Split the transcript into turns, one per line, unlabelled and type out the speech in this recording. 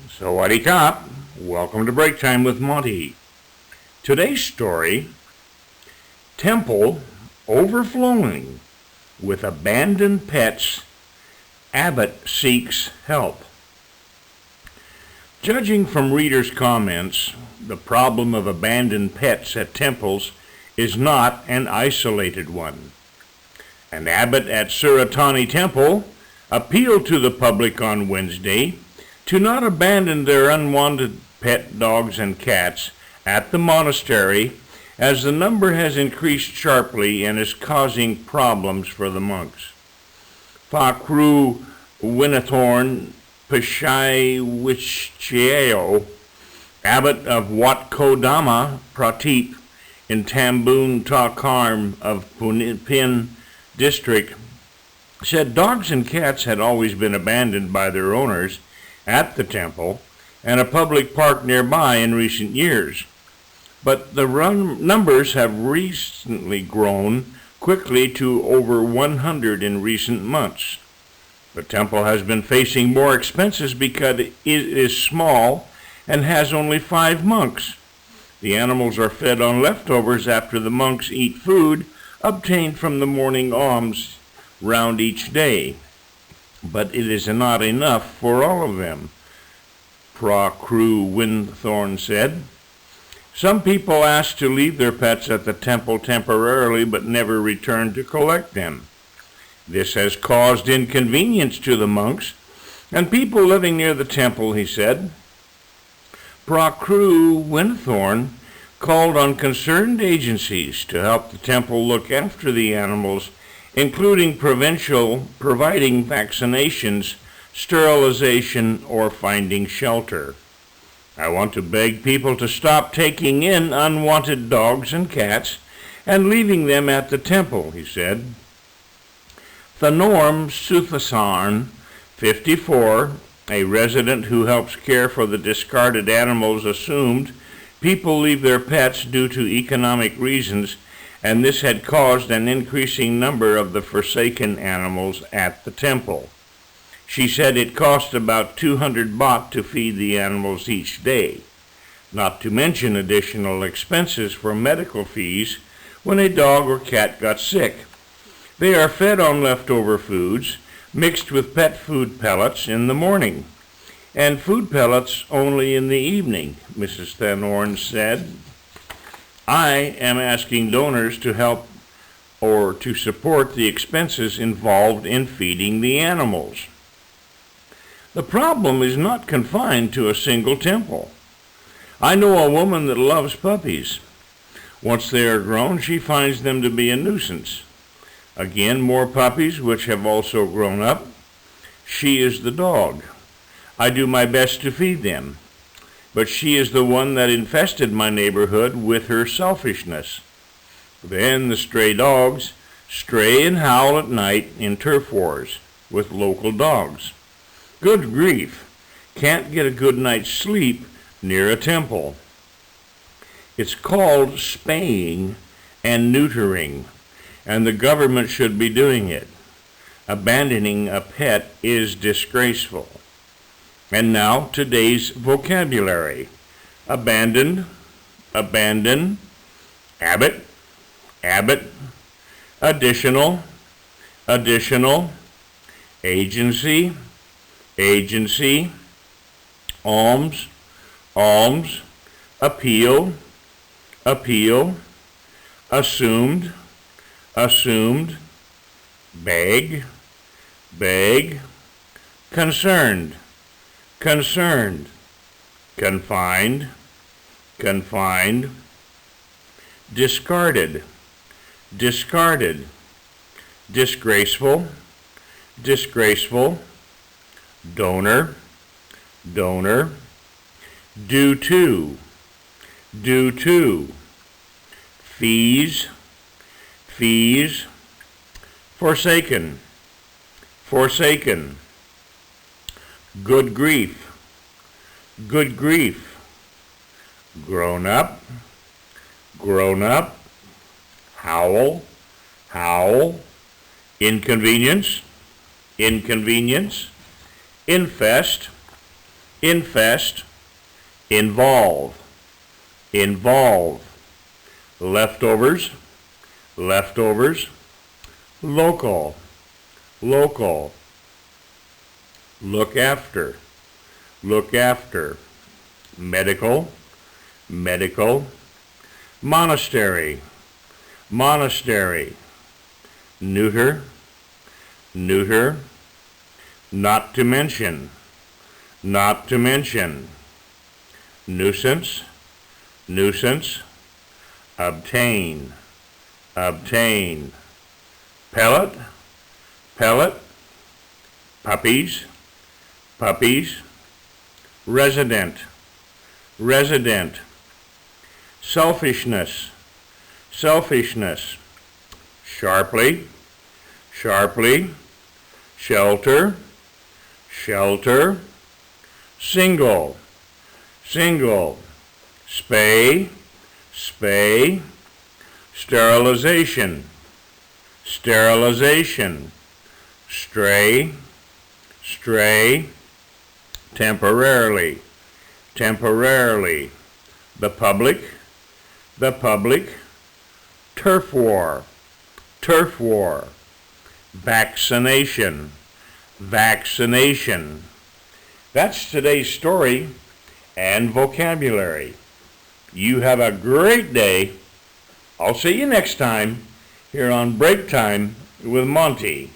Sawadee Kop. Welcome to Break Time with Monte. Today's story, Temple Overflowing with Abandoned Pets, Abbott Seeks Help. Judging from readers' comments, the problem of abandoned pets at temples is not an isolated one. An abbot at Suratani Temple appealed to the public on Wednesday to not abandon their unwanted pet dogs and cats at the monastery, as the number has increased sharply and is causing problems for the monks. Fakru Winnathorn Pishai abbot of Wat Kodama Pratip in Tambun Takarm of Pin district, said dogs and cats had always been abandoned by their owners at the temple and a public park nearby in recent years. But the numbers have recently grown quickly to over 100 in recent months. The temple has been facing more expenses because it is small and has only 5 monks. The animals are fed on leftovers after the monks eat food obtained from the morning alms round each day. But it is not enough for all of them, Prakru Winthorn said. Some people ask to leave their pets at the temple temporarily but never return to collect them. This has caused inconvenience to the monks and people living near the temple, he said. Prakru Winthorn called on concerned agencies to help the temple look after the animals, including providing vaccinations, sterilization, or finding shelter. I want to beg people to stop taking in unwanted dogs and cats and leaving them at the temple, he said. Thanorm Suthasan, 54, a resident who helps care for the discarded animals, assumed people leave their pets due to economic reasons, and this had caused an increasing number of the forsaken animals at the temple. She said it cost about 200 baht to feed the animals each day, not to mention additional expenses for medical fees when a dog or cat got sick. They are fed on leftover foods, mixed with pet food pellets in the morning, and food pellets only in the evening, Mrs. Thanorn said. I am asking donors to help or to support the expenses involved in feeding the animals. The problem is not confined to a single temple. I know a woman that loves puppies. Once they are grown, she finds them to be a nuisance. Again, more puppies, which have also grown up. She is the dog. I do my best to feed them, but she is the one that infested my neighborhood with her selfishness. Then the stray dogs stray and howl at night in turf wars with local dogs. Good grief, can't get a good night's sleep near a temple. It's called spaying and neutering, and the government should be doing it. Abandoning a pet is disgraceful. And now today's vocabulary. Abandoned, abandon, abbot, abbot, additional, additional, agency, agency, alms, alms, appeal, appeal, assumed, assumed, beg, beg, concerned, concerned, confined, confined, discarded, discarded, disgraceful, disgraceful, donor, donor, due to, fees, fees, forsaken, forsaken, good grief, good grief, grown up, howl, howl, inconvenience, inconvenience, infest, infest, involve, involve, leftovers, leftovers, local, local, look after, look after, medical, medical, monastery, monastery, neuter, neuter, not to mention, not to mention, nuisance, nuisance, obtain, obtain, pellet, pellet, puppies, puppies, resident, resident, selfishness, selfishness, sharply, sharply, shelter, shelter, single, single, spay, spay, sterilization, sterilization, stray, stray, temporarily, temporarily, the public, turf war, turf war, vaccination, vaccination. That's today's story and vocabulary. You have a great day. I'll see you next time here on Break Time with Monte.